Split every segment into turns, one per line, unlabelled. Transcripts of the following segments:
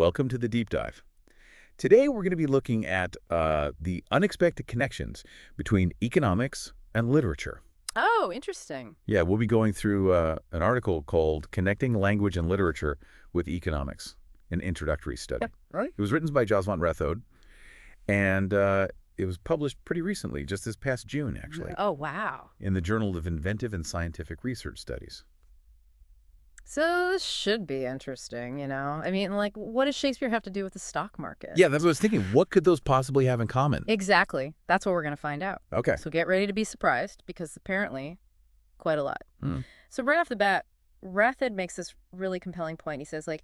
welcome to the deep dive. Today we're going to be looking at the unexpected connections between economics and literature.
Oh, interesting.
Yeah, we'll be going through an article called Connecting Language and Literature with Economics, an introductory study.
Right.
It was written by Jasvant Rathod, and it was published pretty recently, just this past June, actually,
Oh, wow.
in the Journal of Inventive and Scientific Research Studies.
So this should be interesting, I mean, like, what does Shakespeare have to do with the stock market?
Yeah, that's what I was thinking. What could those possibly have in common?
Exactly. That's what we're going to find out.
Okay.
So get ready to be surprised, because apparently quite a lot. So right off the bat, Rathod makes this really compelling point. He says, like,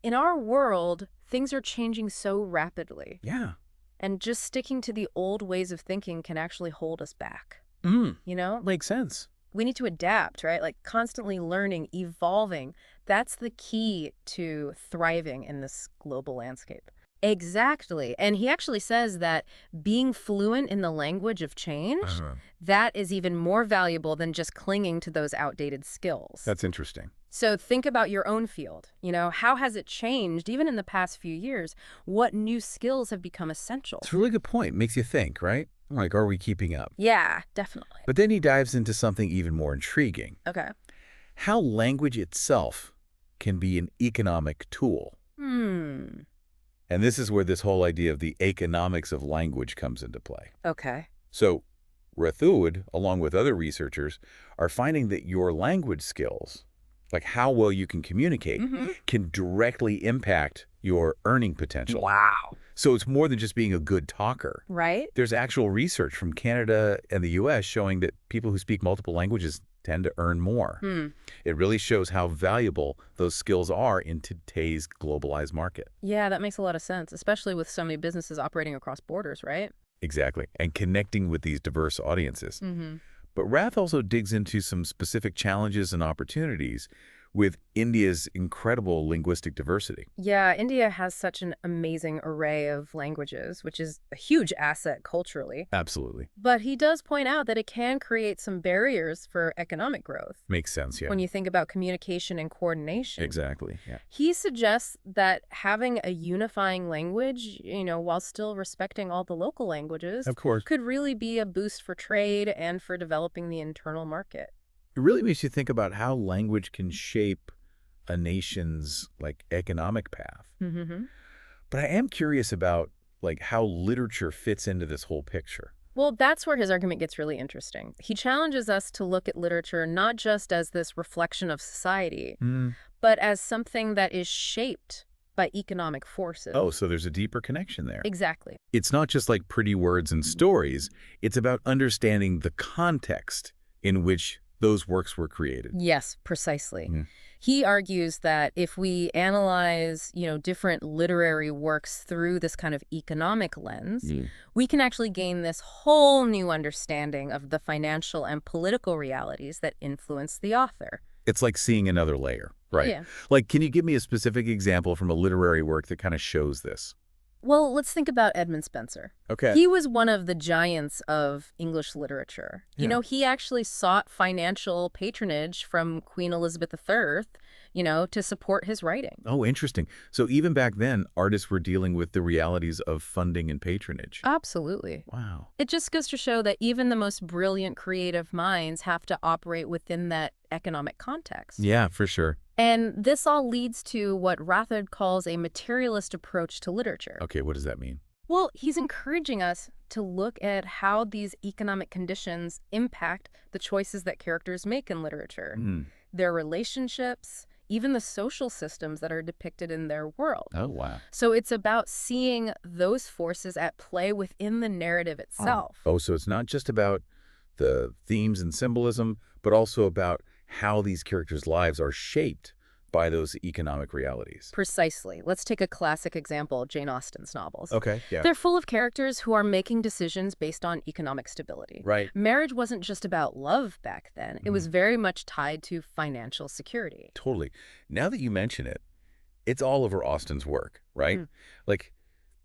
in our world, things are changing so rapidly.
Yeah.
And just sticking to the old ways of thinking can actually hold us back.
Makes sense.
We need to adapt, right? Like constantly learning, evolving. That's the key to thriving in this global landscape. Exactly. And he actually says that being fluent in the language of change, that is even more valuable than just clinging to those outdated skills.
That's interesting.
So think about your own field. How has it changed even in the past few years? What new skills have become essential?
It's a really good point. Makes you think, right? Like, are we keeping up?
Yeah, definitely.
But then he dives into something even more intriguing.
Okay.
How language itself can be an economic tool. And this is where this whole idea of the economics of language comes into play.
Okay.
So Rathod, along with other researchers, are finding that your language skills, like how well you can communicate, can directly impact your earning potential.
Wow.
So it's more than just being a good talker.
Right?
There's actual research from Canada and the U.S. showing that people who speak multiple languages tend to earn more. It really shows how valuable those skills are in today's globalized market.
Yeah, that makes a lot of sense, especially with so many businesses operating across borders, right?
Exactly. And connecting with these diverse audiences. But Rath also digs into some specific challenges and opportunities with India's incredible linguistic diversity.
Yeah, India has such an amazing array of languages, which is a huge asset culturally.
Absolutely.
But he does point out that it can create some barriers for economic growth.
Makes sense, yeah.
When you think about communication and coordination.
Exactly, yeah.
He suggests that having a unifying language, while still respecting all the local languages,
Of course.
could really be a boost for trade and for developing the internal market.
It really makes you think about how language can shape a nation's economic path. But I am curious about how literature fits into this whole picture.
Well, that's where his argument gets really interesting. He challenges us to look at literature not just as this reflection of society, but as something that is shaped by economic forces.
Oh, so there's a deeper connection there.
Exactly.
It's not just like pretty words and stories. It's about understanding the context in which those works were created.
Yes, precisely. He argues that if we analyze, different literary works through this kind of economic lens, we can actually gain this whole new understanding of the financial and political realities that influence the author.
It's like seeing another layer, right?
Yeah.
Like, can you give me a specific example from a literary work that kind of shows this?
Well, let's think about Edmund Spenser.
Okay.
He was one of the giants of English literature.
Yeah.
He actually sought financial patronage from Queen Elizabeth III, to support his writing.
Oh, interesting. So even back then, artists were dealing with the realities of funding and patronage.
Absolutely.
Wow.
It just goes to show that even the most brilliant creative minds have to operate within that economic context.
Yeah, for sure.
And this all leads to what Rathod calls a materialist approach to literature.
Okay, what does that mean?
Well, he's encouraging us to look at how these economic conditions impact the choices that characters make in literature, their relationships, even the social systems that are depicted in their world.
Oh, wow.
So it's about seeing those forces at play within the narrative itself.
Oh, so it's not just about the themes and symbolism, but also about how these characters' lives are shaped by those economic realities.
Precisely. Let's take a classic example, Jane Austen's novels.
Okay, yeah.
They're full of characters who are making decisions based on economic stability.
Right.
Marriage wasn't just about love back then. It was very much tied to financial security.
Totally. Now that you mention it, it's all over Austen's work, right? Like,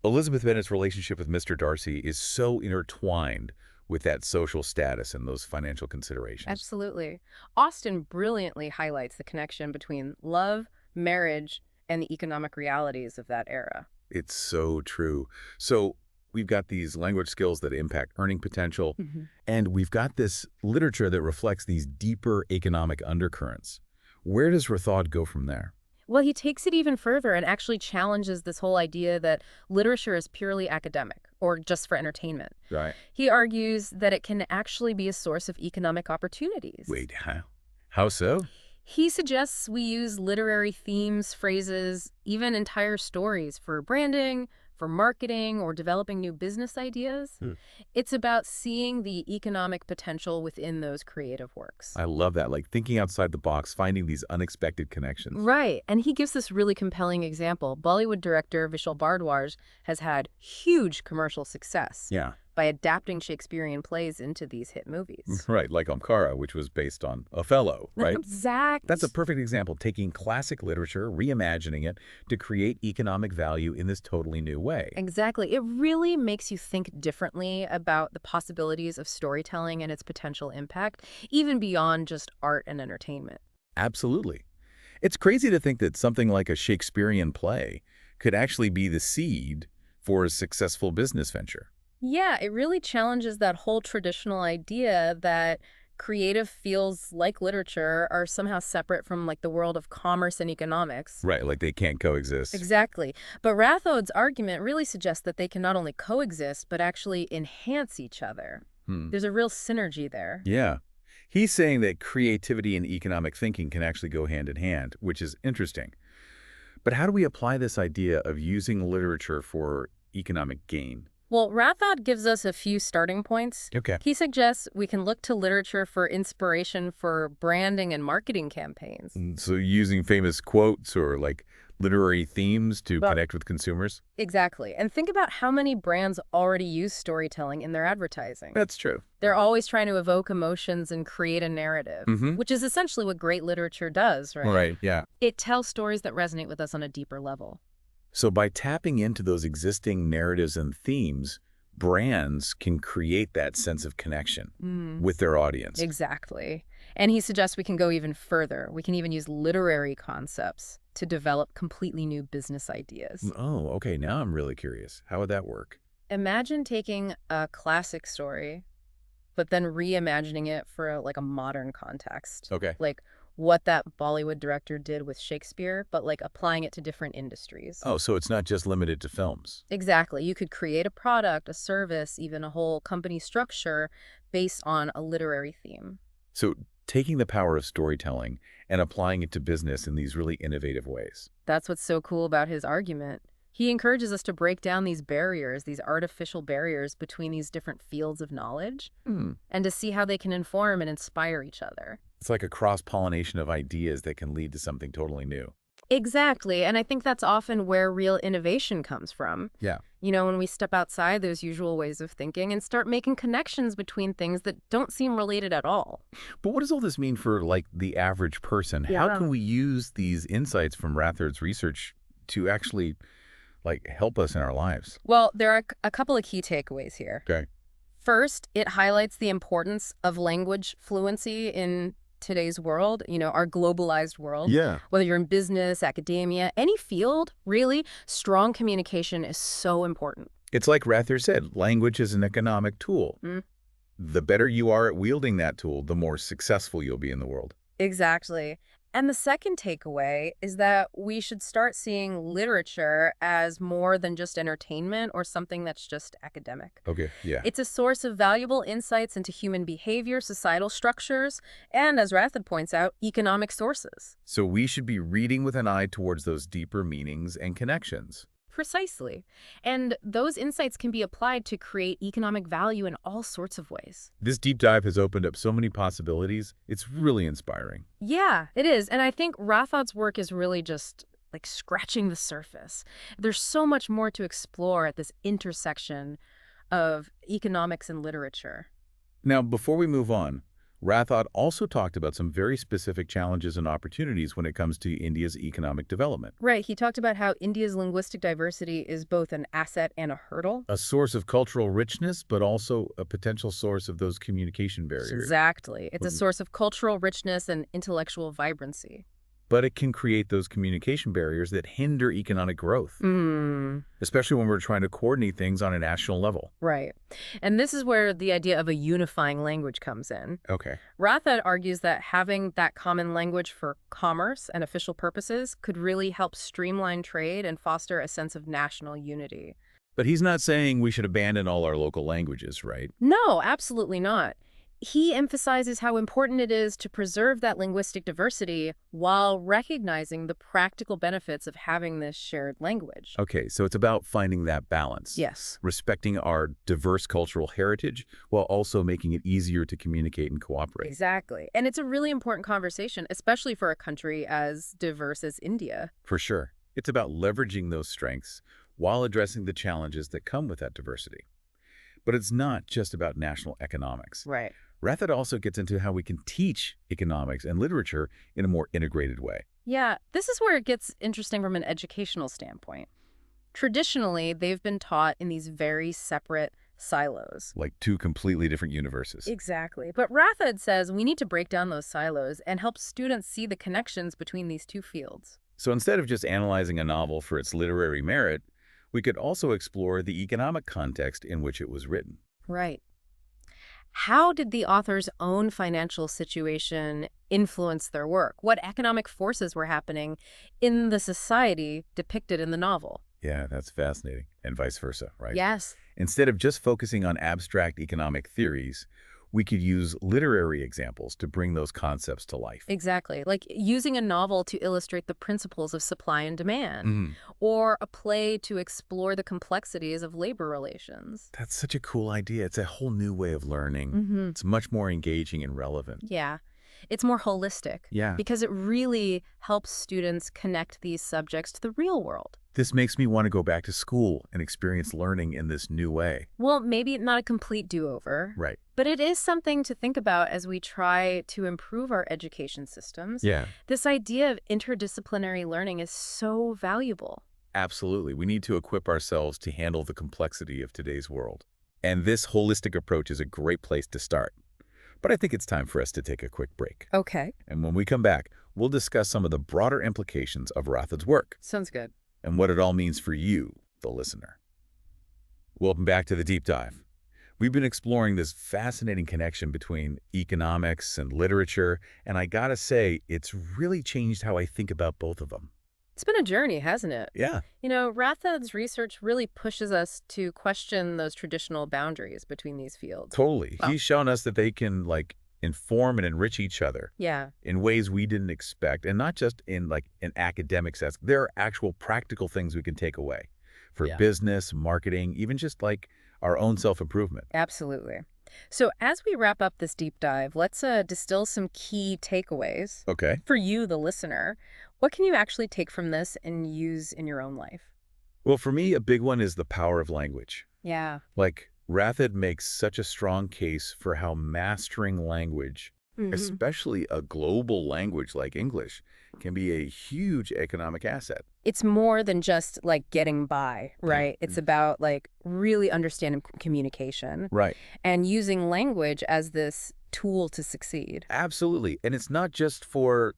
Elizabeth Bennet's relationship with Mr. Darcy is so intertwined with that social status and those financial considerations.
Absolutely. Austen brilliantly highlights the connection between love, marriage, and the economic realities of that era.
It's so true. So we've got these language skills that impact earning potential, and we've got this literature that reflects these deeper economic undercurrents. Where does Rathod go from there?
Well, he takes it even further and actually challenges this whole idea that literature is purely academic or just for entertainment.
Right.
He argues that it can actually be a source of economic opportunities.
Wait, how so?
He suggests we use literary themes, phrases, even entire stories for branding, for marketing, or developing new business ideas. It's about seeing the economic potential within those creative works.
I love that, like thinking outside the box, finding these unexpected connections.
Right, and he gives this really compelling example. Bollywood director Vishal Bhardwaj has had huge commercial success
Yeah.
by adapting Shakespearean plays into these hit movies.
Right, like Omkara, which was based on Othello, right?
Exactly.
That's a perfect example, taking classic literature, reimagining it to create economic value in this totally new way.
Exactly. It really makes you think differently about the possibilities of storytelling and its potential impact, even beyond just art and entertainment.
Absolutely. It's crazy to think that something like a Shakespearean play could actually be the seed for a successful business venture.
Yeah, it really challenges that whole traditional idea that creative fields like literature are somehow separate from like the world of commerce and economics.
Right, like they can't coexist.
Exactly. But Rathod's argument really suggests that they can not only coexist, but actually enhance each other. There's a real synergy there.
Yeah. He's saying that creativity and economic thinking can actually go hand in hand, which is interesting. But how do we apply this idea of using literature for economic gain?
Well, Rathod gives us a few starting points.
Okay.
He suggests we can look to literature for inspiration for branding and marketing campaigns.
So using famous quotes or like literary themes to
Well,
connect with consumers?
exactly. And think about how many brands already use storytelling in their advertising.
That's true.
They're always trying to evoke emotions and create a narrative, which is essentially what great literature does, right?
Right, yeah.
It tells stories that resonate with us on a deeper level.
So by tapping into those existing narratives and themes, brands can create that sense of connection with their audience.
Exactly. And he suggests we can go even further. We can even use literary concepts to develop completely new business ideas.
Oh, okay. Now I'm really curious. How would that work?
Imagine taking a classic story, but then reimagining it for like a modern context.
Okay.
Like what that Bollywood director did with Shakespeare, but like applying it to different industries.
Oh, so it's not just limited to films.
Exactly. You could create a product, a service, even a whole company structure based on a literary theme.
So taking the power of storytelling and applying it to business in these really innovative ways.
That's what's so cool about his argument. He encourages us to break down these barriers, these artificial barriers between these different fields of knowledge, and to see how they can inform and inspire each other.
It's like a cross-pollination of ideas that can lead to something totally new.
Exactly. And I think that's often where real innovation comes from.
Yeah.
You know, when we step outside those usual ways of thinking and start making connections between things that don't seem related at all.
But what does all this mean for, like, the average person?
Yeah.
How can we use these insights from Rathod's research to actually, like, help us in our lives?
Well, there are a couple of key takeaways here.
Okay.
First, it highlights the importance of language fluency in today's world, you know, our globalized world.
Yeah.
Whether you're in business, academia, any field, really, strong communication is so important.
It's like Rathod said, language is an economic tool. The better you are at wielding that tool, the more successful you'll be in the world.
Exactly. And the second takeaway is that we should start seeing literature as more than just entertainment or something that's just academic.
Okay, yeah.
It's a source of valuable insights into human behavior, societal structures, and, as Rathod points out, economic sources.
So we should be reading with an eye towards those deeper meanings and connections.
Precisely. And those insights can be applied to create economic value in all sorts of ways.
This deep dive has opened up so many possibilities. It's really inspiring.
Yeah, it is. And I think Rathod's work is really just like scratching the surface. There's so much more to explore at this intersection of economics and literature.
Now, before we move on, Rathod also talked about some very specific challenges and opportunities when it comes to India's economic development.
Right. He talked about how India's linguistic diversity is both an asset and a hurdle.
A source of cultural richness, but also a potential source of those communication barriers.
Exactly. It's a source of cultural richness and intellectual vibrancy.
but it can create those communication barriers that hinder economic growth, especially when we're trying to coordinate things on a national level.
Right. And this is where the idea of a unifying language comes in.
Okay.
Rathod argues that having that common language for commerce and official purposes could really help streamline trade and foster a sense of national unity.
But he's not saying we should abandon all our local languages, right?
No, absolutely not. He emphasizes how important it is to preserve that linguistic diversity while recognizing the practical benefits of having this shared language.
Okay, so it's about finding that balance.
Yes.
Respecting our diverse cultural heritage while also making it easier to communicate and cooperate.
Exactly. And it's a really important conversation, especially for a country as diverse as India.
For sure. It's about leveraging those strengths while addressing the challenges that come with that diversity. But it's not just about national economics.
Right.
Rathod also gets into how we can teach economics and literature in a more integrated way.
Yeah, this is where it gets interesting from an educational standpoint. Traditionally, they've been taught in these very separate silos.
Like two completely different universes.
Exactly. But Rathod says we need to break down those silos and help students see the connections between these two fields.
So instead of just analyzing a novel for its literary merit, we could also explore the economic context in which it was written.
Right. How did the author's own financial situation influence their work? What economic forces were happening in the society depicted in the novel?
Yeah, that's fascinating. And vice versa, right?
Yes.
Instead of just focusing on abstract economic theories, we could use literary examples to bring those concepts to life.
Exactly. Like using a novel to illustrate the principles of supply and demand, or a play to explore the complexities of labor relations.
That's such a cool idea. It's a whole new way of learning. It's much more engaging and relevant.
Yeah. It's more holistic.
Yeah.
Because it really helps students connect these subjects to the real world.
This makes me want to go back to school and experience learning in this new way.
Well, maybe not a complete do-over.
Right.
But it is something to think about as we try to improve our education systems.
Yeah.
This idea of interdisciplinary learning is so valuable.
Absolutely. We need to equip ourselves to handle the complexity of today's world. And this holistic approach is a great place to start. But I think it's time for us to take a quick break.
Okay.
And when we come back, we'll discuss some of the broader implications of Rathod's work
Sounds good.
and what it all means for you, the listener. Welcome back to the Deep Dive. We've been exploring this fascinating connection between economics and literature, and I gotta say, it's really changed how I think about both of them.
It's been a journey, hasn't it?
Yeah,
You know, Rathod's research really pushes us to question those traditional boundaries between these fields.
totally.
Wow.
He's shown us that they can, inform and enrich each other
Yeah.
in ways we didn't expect, and not just in, an academic sense. There are actual practical things we can take away for
Yeah.
business, marketing, even just, our own self-improvement.
Absolutely. So as we wrap up this deep dive, let's distill some key takeaways.
Okay.
For you, the listener, what can you actually take from this and use in your own life?
Well, for me, a big one is the power of language.
Yeah.
Rathod makes such a strong case for how mastering language, especially a global language like English, can be a huge economic asset.
It's more than just getting by, right? It's about really understanding communication
Right.
and using language as this tool to succeed.
Absolutely. And it's not just for,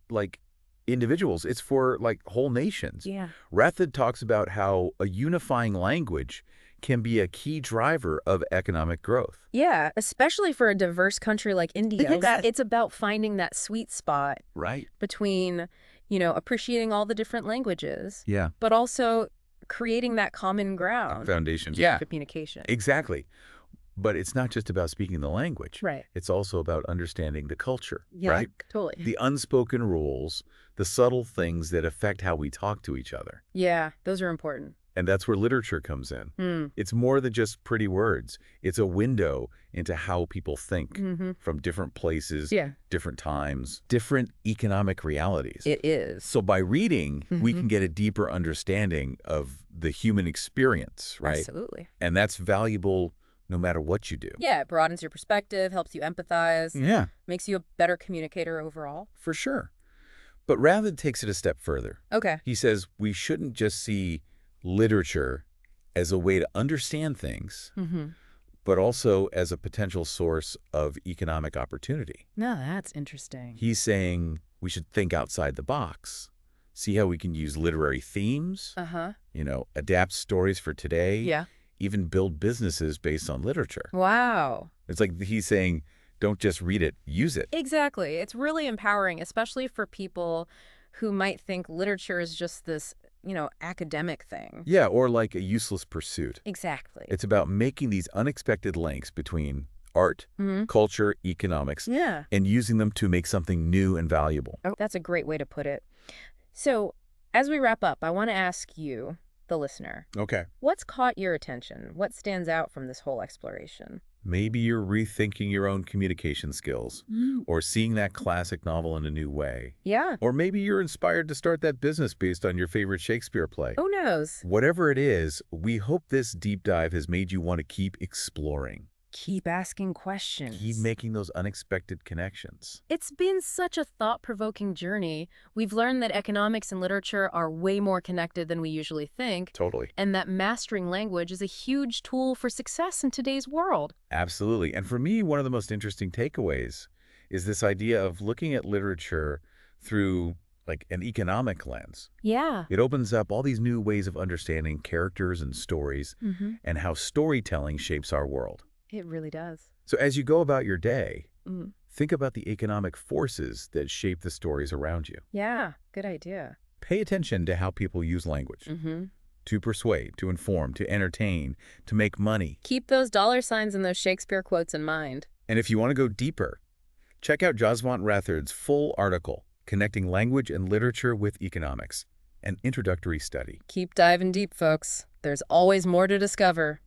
individuals. It's for, whole nations.
Yeah.
Rathod talks about how a unifying language can be a key driver of economic growth.
Yeah, especially for a diverse country like India.
Yeah.
It's about finding that sweet spot
Right.
between, appreciating all the different languages,
Yeah.
but also creating that common ground
Foundation.
for communication.
Exactly. But it's not just about speaking the language.
Right.
It's also about understanding the culture,
Yeah,
right?
totally.
The unspoken rules, the subtle things that affect how we talk to each other.
Yeah, those are important.
And that's where literature comes in. It's more than just pretty words. It's a window into how people think from different places,
Yeah.
different times, different economic realities.
It is.
So by reading, we can get a deeper understanding of the human experience, right?
Absolutely.
And that's valuable no matter what you do.
Yeah, it broadens your perspective, helps you empathize,
Yeah,
makes you a better communicator overall.
for sure. But Rathod takes it a step further.
Okay.
He says we shouldn't just see literature as a way to understand things, but also as a potential source of economic opportunity.
No, that's interesting.
He's saying we should think outside the box, see how we can use literary themes,
Uh-huh.
Adapt stories for today,
Yeah.
even build businesses based on literature.
Wow.
It's like he's saying, don't just read it, use it.
Exactly. It's really empowering, especially for people who might think literature is just this, academic thing.
Yeah, or like a useless pursuit.
Exactly.
It's about making these unexpected links between art,
Hmm.
culture, economics,
Yeah.
and using them to make something new and valuable.
Oh, that's a great way to put it. So, as we wrap up, I want to ask you, the listener,
Okay.
what's caught your attention? What stands out from this whole exploration?
Maybe you're rethinking your own communication skills, or seeing that classic novel in a new way.
Yeah.
Or maybe you're inspired to start that business based on your favorite Shakespeare play.
Who knows?
Whatever it is, we hope this deep dive has made you want to keep exploring.
Keep asking questions.
Keep making those unexpected connections.
It's been such a thought-provoking journey. We've learned that economics and literature are way more connected than we usually think,
Totally.
and that mastering language is a huge tool for success in today's world.
Absolutely. And for me, one of the most interesting takeaways is this idea of looking at literature through like an economic lens.
Yeah.
It opens up all these new ways of understanding characters and stories and how storytelling shapes our world.
It really does.
So as you go about your day,
Mm.
think about the economic forces that shape the stories around you.
Yeah, good idea.
Pay attention to how people use language to persuade, to inform, to entertain, to make money.
Keep those dollar signs and those Shakespeare quotes in mind.
And if you want to go deeper, check out Jasvant Rathod's full article, Connecting Language and Literature with Economics, an introductory study.
Keep diving deep, folks. There's always more to discover.